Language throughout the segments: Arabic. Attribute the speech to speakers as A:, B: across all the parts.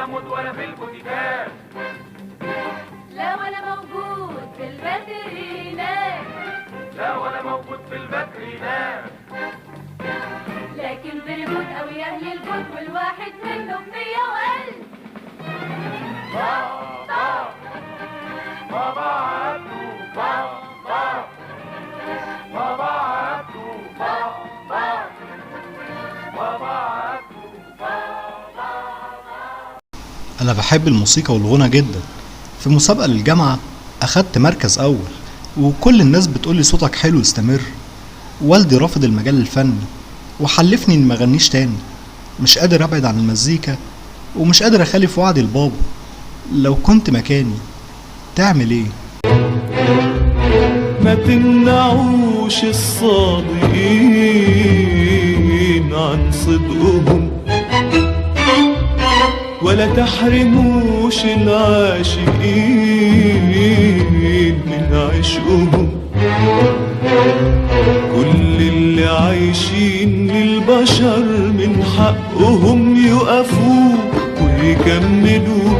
A: العمود ولا في البوتيكات.
B: لا ولا موجود في الباترينات،
A: لا ولا موجود في الباترينات.
B: لكن بريموت أوي أهل البوت والواحد منهم 100 وألف.
A: بابا بابا عبدو بابا بابا عبدو بابا بابا عبدو بابا.
C: أنا بحب الموسيقى والغنى جدا. في مسابقة للجامعة أخدت مركز أول، وكل الناس بتقولي صوتك حلو استمر. والدي رافض المجال الفني وحلفني إني مغنيش تاني. مش قادر أبعد عن المزيكا ومش قادر أخالف وعدي لبابا. لو كنت مكاني تعمل إيه؟
D: ما تمنعوش الصادقين عن صدقهم، ولا تحرموش العاشقين من عشقهم. كل اللي عايشين للبشر من حقهم يقفوا ويكملوا،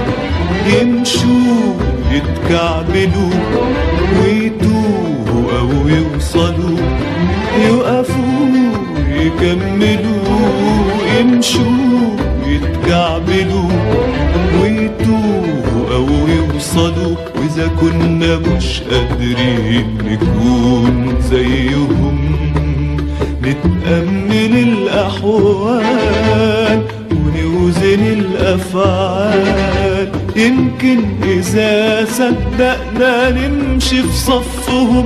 D: يمشوا يتكعبلوا ويتوهوا أو يوصلوا. يقفوا ويكملوا، يمشوا يتكعبلوا ويتوهوا أو يوصلوا. وإذا كنا مش قادرين نكون زيهم، نتأمل الأحوال ونوزن الأفعال. يمكن إذا صدقنا نمشي في صفهم.